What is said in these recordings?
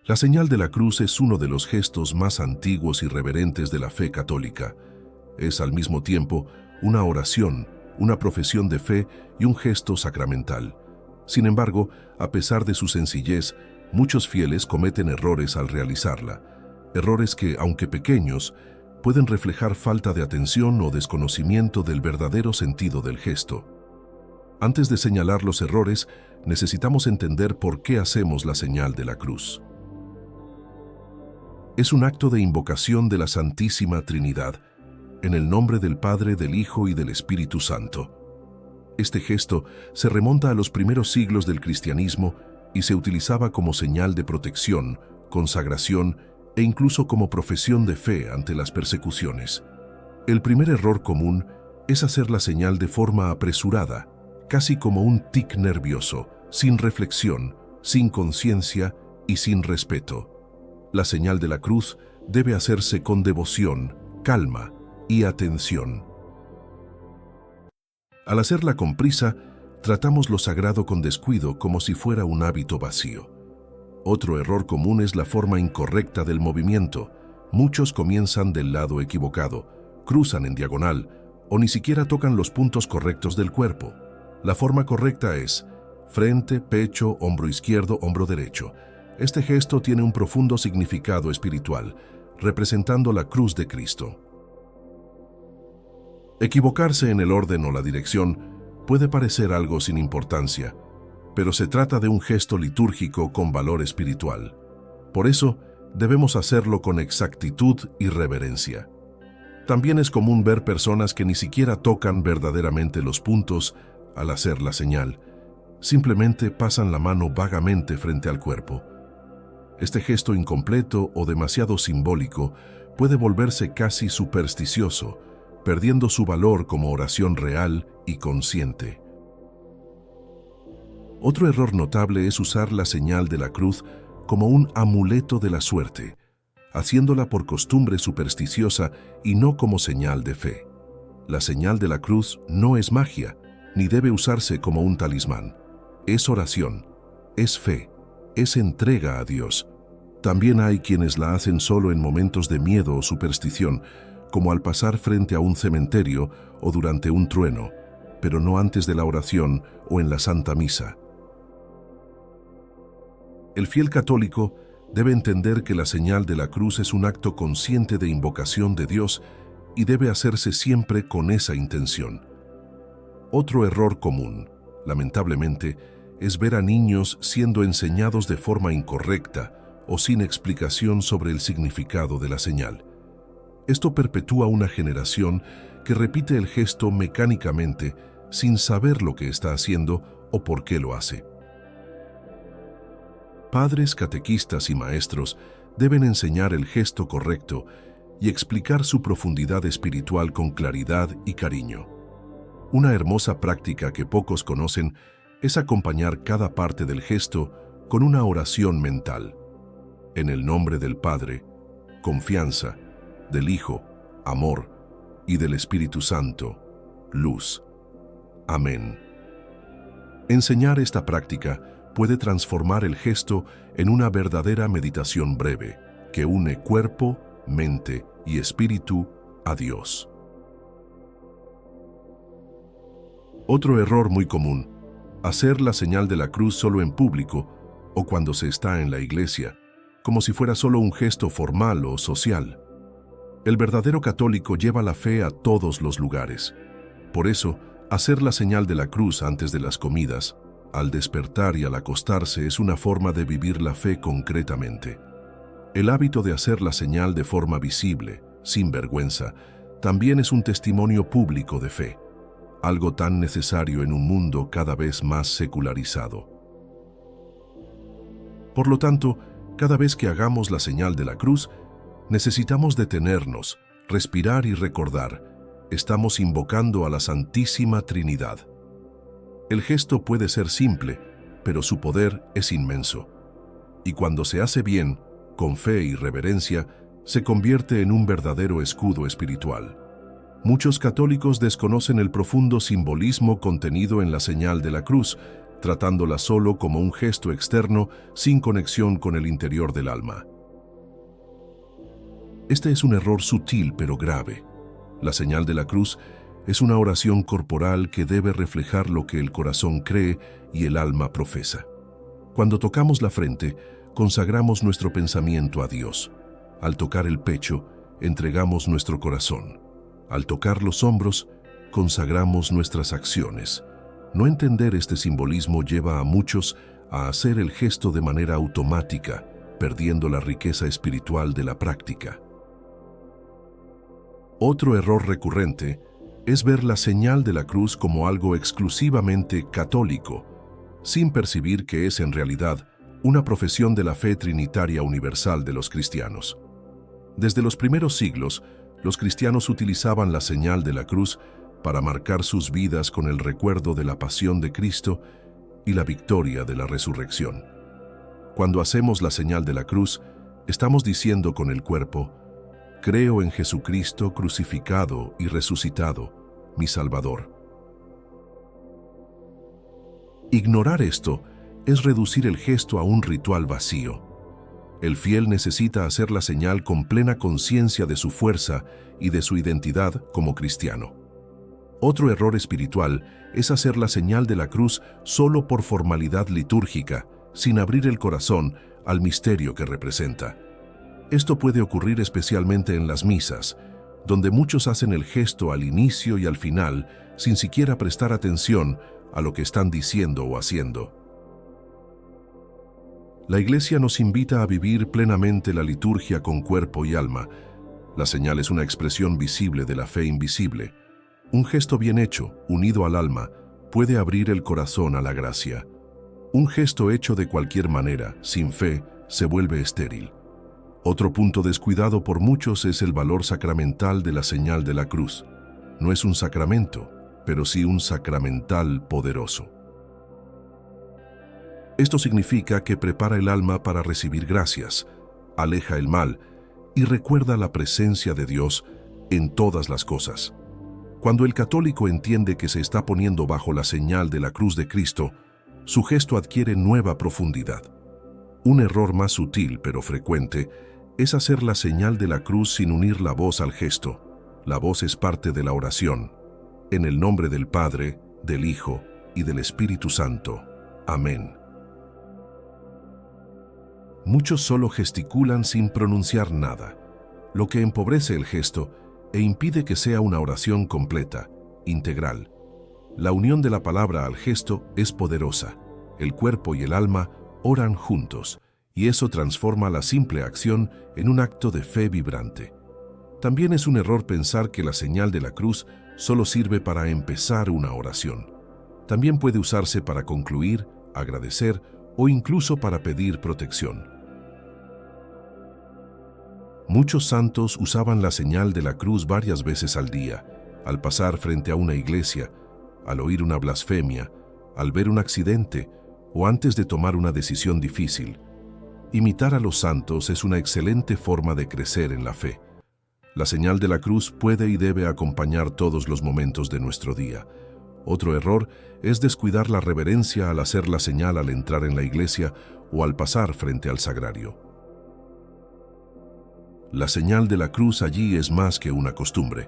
La señal de la cruz es uno de los gestos más antiguos y reverentes de la fe católica. Es al mismo tiempo una oración, una profesión de fe y un gesto sacramental. Sin embargo, a pesar de su sencillez, muchos fieles cometen errores al realizarla. Errores que, aunque pequeños, pueden reflejar falta de atención o desconocimiento del verdadero sentido del gesto. Antes de señalar los errores, necesitamos entender por qué hacemos la señal de la cruz. Es un acto de invocación de la Santísima Trinidad, en el nombre del Padre, del Hijo y del Espíritu Santo. Este gesto se remonta a los primeros siglos del cristianismo y se utilizaba como señal de protección, consagración e incluso como profesión de fe ante las persecuciones. El primer error común es hacer la señal de forma apresurada, casi como un tic nervioso, sin reflexión, sin conciencia y sin respeto. La señal de la cruz debe hacerse con devoción, calma y atención. Al hacerla con prisa, tratamos lo sagrado con descuido como si fuera un hábito vacío. Otro error común es la forma incorrecta del movimiento. Muchos comienzan del lado equivocado, cruzan en diagonal o ni siquiera tocan los puntos correctos del cuerpo. La forma correcta es frente, pecho, hombro izquierdo, hombro derecho. Este gesto tiene un profundo significado espiritual, representando la cruz de Cristo. Equivocarse en el orden o la dirección puede parecer algo sin importancia, pero se trata de un gesto litúrgico con valor espiritual. Por eso, debemos hacerlo con exactitud y reverencia. También es común ver personas que ni siquiera tocan verdaderamente los puntos al hacer la señal. Simplemente pasan la mano vagamente frente al cuerpo. Este gesto incompleto o demasiado simbólico puede volverse casi supersticioso, perdiendo su valor como oración real y consciente. Otro error notable es usar la señal de la cruz como un amuleto de la suerte, haciéndola por costumbre supersticiosa y no como señal de fe. La señal de la cruz no es magia, ni debe usarse como un talismán. Es oración, es fe, es entrega a Dios. También hay quienes la hacen solo en momentos de miedo o superstición, como al pasar frente a un cementerio o durante un trueno, pero no antes de la oración o en la Santa Misa. El fiel católico debe entender que la señal de la cruz es un acto consciente de invocación de Dios y debe hacerse siempre con esa intención. Otro error común, lamentablemente, es ver a niños siendo enseñados de forma incorrecta o sin explicación sobre el significado de la señal. Esto perpetúa una generación que repite el gesto mecánicamente sin saber lo que está haciendo o por qué lo hace. Padres, catequistas y maestros deben enseñar el gesto correcto y explicar su profundidad espiritual con claridad y cariño. Una hermosa práctica que pocos conocen es acompañar cada parte del gesto con una oración mental. En el nombre del Padre, confianza, del Hijo, amor, y del Espíritu Santo, luz. Amén. Enseñar esta práctica puede transformar el gesto en una verdadera meditación breve que une cuerpo, mente y espíritu a Dios. Otro error muy común: hacer la señal de la cruz solo en público o cuando se está en la iglesia, como si fuera solo un gesto formal o social. El verdadero católico lleva la fe a todos los lugares. Por eso, hacer la señal de la cruz antes de las comidas, al despertar y al acostarse, es una forma de vivir la fe concretamente. El hábito de hacer la señal de forma visible, sin vergüenza, también es un testimonio público de fe, algo tan necesario en un mundo cada vez más secularizado. Por lo tanto, cada vez que hagamos la señal de la cruz, necesitamos detenernos, respirar y recordar: estamos invocando a la Santísima Trinidad. El gesto puede ser simple, pero su poder es inmenso. Y cuando se hace bien, con fe y reverencia, se convierte en un verdadero escudo espiritual. Muchos católicos desconocen el profundo simbolismo contenido en la señal de la cruz, tratándola solo como un gesto externo sin conexión con el interior del alma. Este es un error sutil pero grave. La señal de la cruz es una oración corporal que debe reflejar lo que el corazón cree y el alma profesa. Cuando tocamos la frente, consagramos nuestro pensamiento a Dios. Al tocar el pecho, entregamos nuestro corazón. Al tocar los hombros, consagramos nuestras acciones. No entender este simbolismo lleva a muchos a hacer el gesto de manera automática, perdiendo la riqueza espiritual de la práctica. Otro error recurrente es ver la señal de la cruz como algo exclusivamente católico, sin percibir que es en realidad una profesión de la fe trinitaria universal de los cristianos. Desde los primeros siglos, los cristianos utilizaban la señal de la cruz para marcar sus vidas con el recuerdo de la pasión de Cristo y la victoria de la resurrección. Cuando hacemos la señal de la cruz, estamos diciendo con el cuerpo: creo en Jesucristo crucificado y resucitado, mi Salvador. Ignorar esto es reducir el gesto a un ritual vacío. El fiel necesita hacer la señal con plena conciencia de su fuerza y de su identidad como cristiano. Otro error espiritual es hacer la señal de la cruz solo por formalidad litúrgica, sin abrir el corazón al misterio que representa. Esto puede ocurrir especialmente en las misas, donde muchos hacen el gesto al inicio y al final sin siquiera prestar atención a lo que están diciendo o haciendo. La Iglesia nos invita a vivir plenamente la liturgia con cuerpo y alma. La señal es una expresión visible de la fe invisible. Un gesto bien hecho, unido al alma, puede abrir el corazón a la gracia. Un gesto hecho de cualquier manera, sin fe, se vuelve estéril. Otro punto descuidado por muchos es el valor sacramental de la señal de la cruz. No es un sacramento, pero sí un sacramental poderoso. Esto significa que prepara el alma para recibir gracias, aleja el mal y recuerda la presencia de Dios en todas las cosas. Cuando el católico entiende que se está poniendo bajo la señal de la cruz de Cristo, su gesto adquiere nueva profundidad. Un error más sutil pero frecuente es hacer la señal de la cruz sin unir la voz al gesto. La voz es parte de la oración. En el nombre del Padre, del Hijo y del Espíritu Santo. Amén. Muchos solo gesticulan sin pronunciar nada, lo que empobrece el gesto e impide que sea una oración completa, integral. La unión de la palabra al gesto es poderosa. El cuerpo y el alma oran juntos, y eso transforma la simple acción en un acto de fe vibrante. También es un error pensar que la señal de la cruz solo sirve para empezar una oración. También puede usarse para concluir, agradecer o incluso para pedir protección. Muchos santos usaban la señal de la cruz varias veces al día, al pasar frente a una iglesia, al oír una blasfemia, al ver un accidente o antes de tomar una decisión difícil. Imitar a los santos es una excelente forma de crecer en la fe. La señal de la cruz puede y debe acompañar todos los momentos de nuestro día. Otro error es descuidar la reverencia al hacer la señal al entrar en la iglesia o al pasar frente al sagrario. La señal de la cruz allí es más que una costumbre.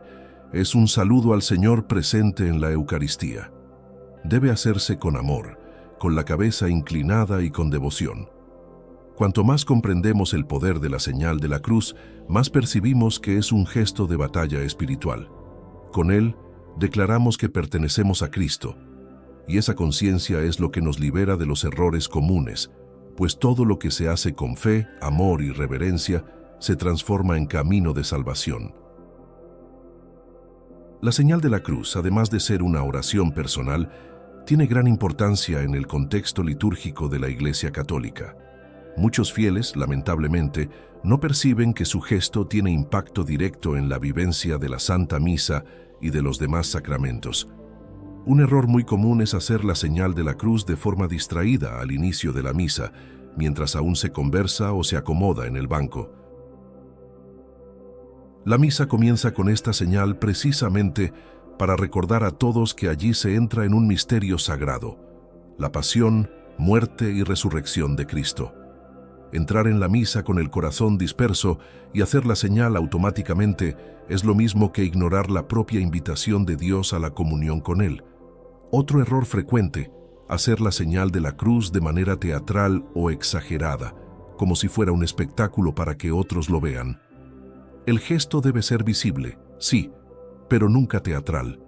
Es un saludo al Señor presente en la Eucaristía. Debe hacerse con amor, con la cabeza inclinada y con devoción. Cuanto más comprendemos el poder de la señal de la cruz, más percibimos que es un gesto de batalla espiritual. Con él, declaramos que pertenecemos a Cristo, y esa conciencia es lo que nos libera de los errores comunes, pues todo lo que se hace con fe, amor y reverencia se transforma en camino de salvación. La señal de la cruz, además de ser una oración personal, tiene gran importancia en el contexto litúrgico de la Iglesia Católica. Muchos fieles, lamentablemente, no perciben que su gesto tiene impacto directo en la vivencia de la Santa Misa y de los demás sacramentos. Un error muy común es hacer la señal de la cruz de forma distraída al inicio de la misa, mientras aún se conversa o se acomoda en el banco. La misa comienza con esta señal precisamente para recordar a todos que allí se entra en un misterio sagrado, la pasión, muerte y resurrección de Cristo. Entrar en la misa con el corazón disperso y hacer la señal automáticamente es lo mismo que ignorar la propia invitación de Dios a la comunión con Él. Otro error frecuente, hacer la señal de la cruz de manera teatral o exagerada, como si fuera un espectáculo para que otros lo vean. El gesto debe ser visible, sí, pero nunca teatral.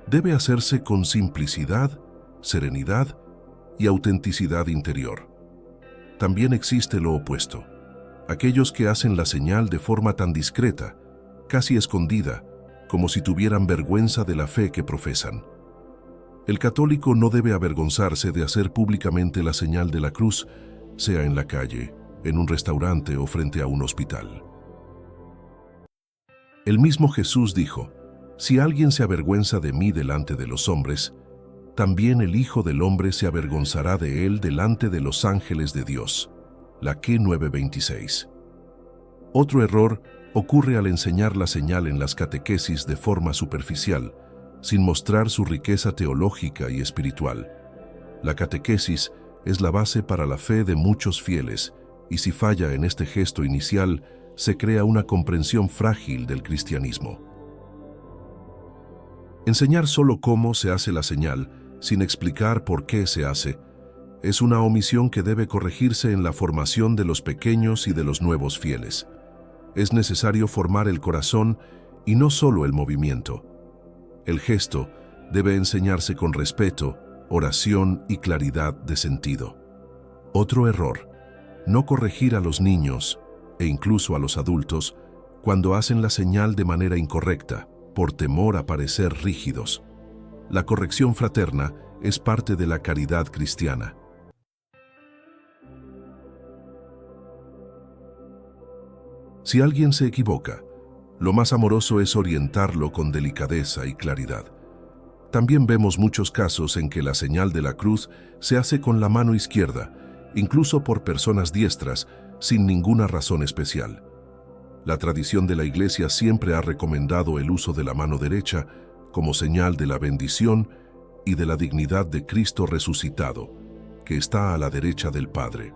Debe hacerse con simplicidad, serenidad y autenticidad interior. También existe lo opuesto, aquellos que hacen la señal de forma tan discreta, casi escondida, como si tuvieran vergüenza de la fe que profesan. El católico no debe avergonzarse de hacer públicamente la señal de la cruz, sea en la calle, en un restaurante o frente a un hospital. El mismo Jesús dijo: «Si alguien se avergüenza de mí delante de los hombres, también el Hijo del Hombre se avergonzará de él delante de los ángeles de Dios». Laque 9:26. Otro error ocurre al enseñar la señal en las catequesis de forma superficial, sin mostrar su riqueza teológica y espiritual. La catequesis es la base para la fe de muchos fieles, y si falla en este gesto inicial, se crea una comprensión frágil del cristianismo. Enseñar solo cómo se hace la señal, sin explicar por qué se hace, es una omisión que debe corregirse en la formación de los pequeños y de los nuevos fieles. Es necesario formar el corazón y no solo el movimiento. El gesto debe enseñarse con respeto, oración y claridad de sentido. Otro error: no corregir a los niños, e incluso a los adultos, cuando hacen la señal de manera incorrecta, por temor a parecer rígidos. La corrección fraterna es parte de la caridad cristiana. Si alguien se equivoca, lo más amoroso es orientarlo con delicadeza y claridad. También vemos muchos casos en que la señal de la cruz se hace con la mano izquierda, incluso por personas diestras, sin ninguna razón especial. La tradición de la Iglesia siempre ha recomendado el uso de la mano derecha como señal de la bendición y de la dignidad de Cristo resucitado, que está a la derecha del Padre.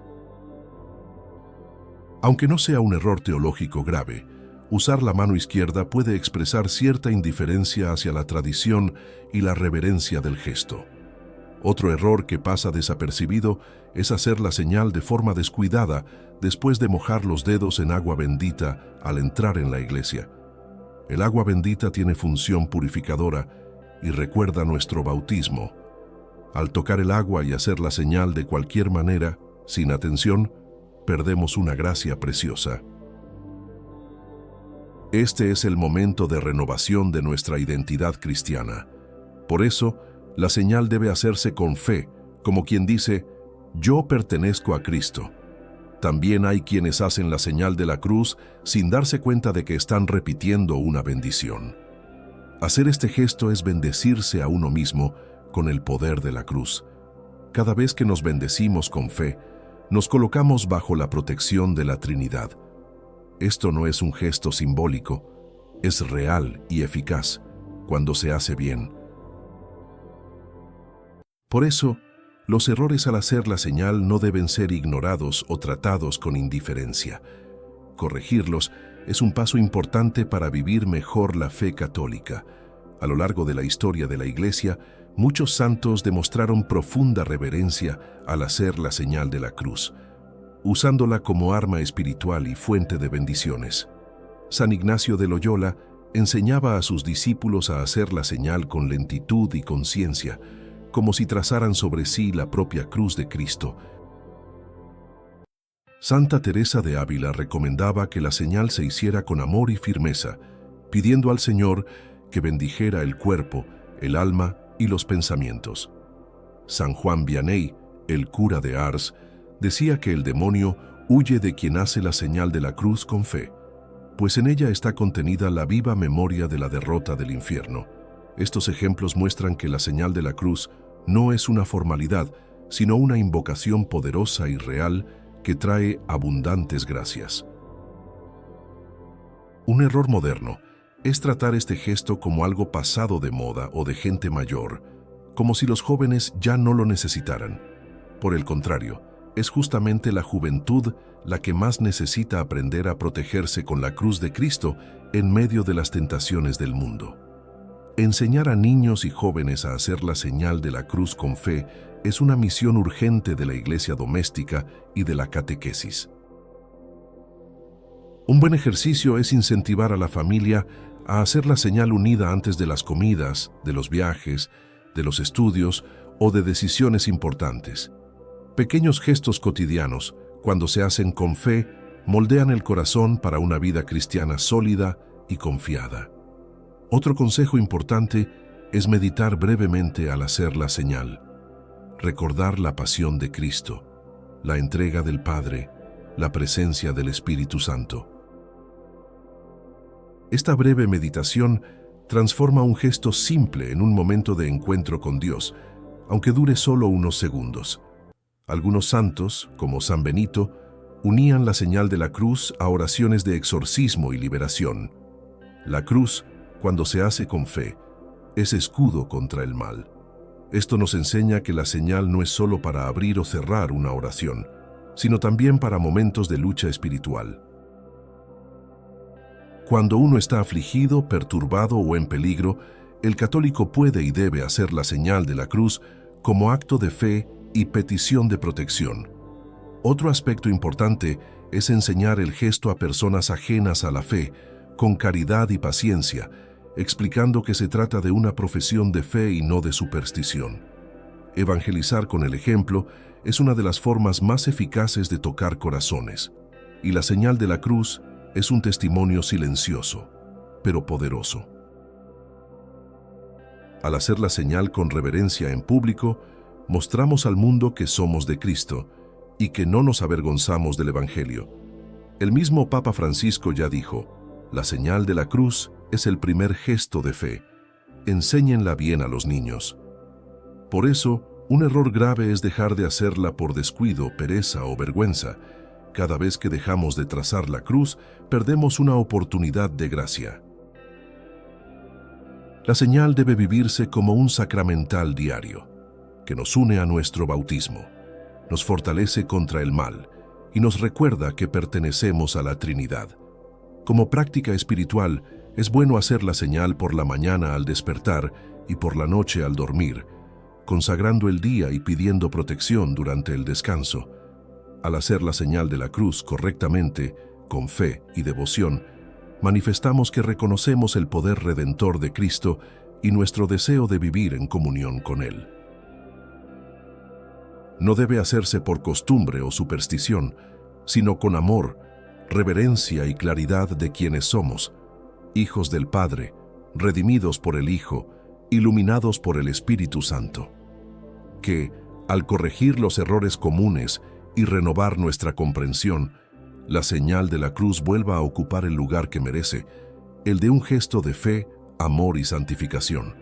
Aunque no sea un error teológico grave, usar la mano izquierda puede expresar cierta indiferencia hacia la tradición y la reverencia del gesto. Otro error que pasa desapercibido es hacer la señal de forma descuidada después de mojar los dedos en agua bendita al entrar en la iglesia. El agua bendita tiene función purificadora y recuerda nuestro bautismo. Al tocar el agua y hacer la señal de cualquier manera, sin atención, perdemos una gracia preciosa. Este es el momento de renovación de nuestra identidad cristiana. Por eso, la señal debe hacerse con fe, como quien dice: «Yo pertenezco a Cristo». También hay quienes hacen la señal de la cruz sin darse cuenta de que están repitiendo una bendición. Hacer este gesto es bendecirse a uno mismo con el poder de la cruz. Cada vez que nos bendecimos con fe, nos colocamos bajo la protección de la Trinidad. Esto no es un gesto simbólico, es real y eficaz cuando se hace bien. Por eso, los errores al hacer la señal no deben ser ignorados o tratados con indiferencia. Corregirlos es un paso importante para vivir mejor la fe católica. A lo largo de la historia de la Iglesia, muchos santos demostraron profunda reverencia al hacer la señal de la cruz, usándola como arma espiritual y fuente de bendiciones. San Ignacio de Loyola enseñaba a sus discípulos a hacer la señal con lentitud y conciencia, como si trazaran sobre sí la propia cruz de Cristo. Santa Teresa de Ávila recomendaba que la señal se hiciera con amor y firmeza, pidiendo al Señor que bendijera el cuerpo, el alma y los pensamientos. San Juan Vianney, el cura de Ars, decía que el demonio huye de quien hace la señal de la cruz con fe, pues en ella está contenida la viva memoria de la derrota del infierno. Estos ejemplos muestran que la señal de la cruz no es una formalidad, sino una invocación poderosa y real que trae abundantes gracias. Un error moderno es tratar este gesto como algo pasado de moda o de gente mayor, como si los jóvenes ya no lo necesitaran. Por el contrario, es justamente la juventud la que más necesita aprender a protegerse con la cruz de Cristo en medio de las tentaciones del mundo. Enseñar a niños y jóvenes a hacer la señal de la cruz con fe es una misión urgente de la iglesia doméstica y de la catequesis. Un buen ejercicio es incentivar a la familia a hacer la señal unida antes de las comidas, de los viajes, de los estudios o de decisiones importantes. Pequeños gestos cotidianos, cuando se hacen con fe, moldean el corazón para una vida cristiana sólida y confiada. Otro consejo importante es meditar brevemente al hacer la señal. Recordar la pasión de Cristo, la entrega del Padre, la presencia del Espíritu Santo. Esta breve meditación transforma un gesto simple en un momento de encuentro con Dios, aunque dure solo unos segundos. Algunos santos, como San Benito, unían la señal de la cruz a oraciones de exorcismo y liberación. La cruz, cuando se hace con fe, es escudo contra el mal. Esto nos enseña que la señal no es solo para abrir o cerrar una oración, sino también para momentos de lucha espiritual. Cuando uno está afligido, perturbado o en peligro, el católico puede y debe hacer la señal de la cruz como acto de fe y petición de protección. Otro aspecto importante es enseñar el gesto a personas ajenas a la fe, con caridad y paciencia, explicando que se trata de una profesión de fe y no de superstición. Evangelizar con el ejemplo es una de las formas más eficaces de tocar corazones, y la señal de la cruz es un testimonio silencioso, pero poderoso. Al hacer la señal con reverencia en público, mostramos al mundo que somos de Cristo y que no nos avergonzamos del Evangelio. El mismo Papa Francisco ya dijo: la señal de la cruz es el primer gesto de fe. Enséñenla bien a los niños. Por eso, un error grave es dejar de hacerla por descuido, pereza o vergüenza. Cada vez que dejamos de trazar la cruz, perdemos una oportunidad de gracia. La señal debe vivirse como un sacramental diario, que nos une a nuestro bautismo, nos fortalece contra el mal y nos recuerda que pertenecemos a la Trinidad. Como práctica espiritual, es bueno hacer la señal por la mañana al despertar y por la noche al dormir, consagrando el día y pidiendo protección durante el descanso. Al hacer la señal de la cruz correctamente, con fe y devoción, manifestamos que reconocemos el poder redentor de Cristo y nuestro deseo de vivir en comunión con Él. No debe hacerse por costumbre o superstición, sino con amor, reverencia y claridad de quienes somos, hijos del Padre, redimidos por el Hijo, iluminados por el Espíritu Santo. Que, al corregir los errores comunes y renovar nuestra comprensión, la señal de la cruz vuelva a ocupar el lugar que merece, el de un gesto de fe, amor y santificación.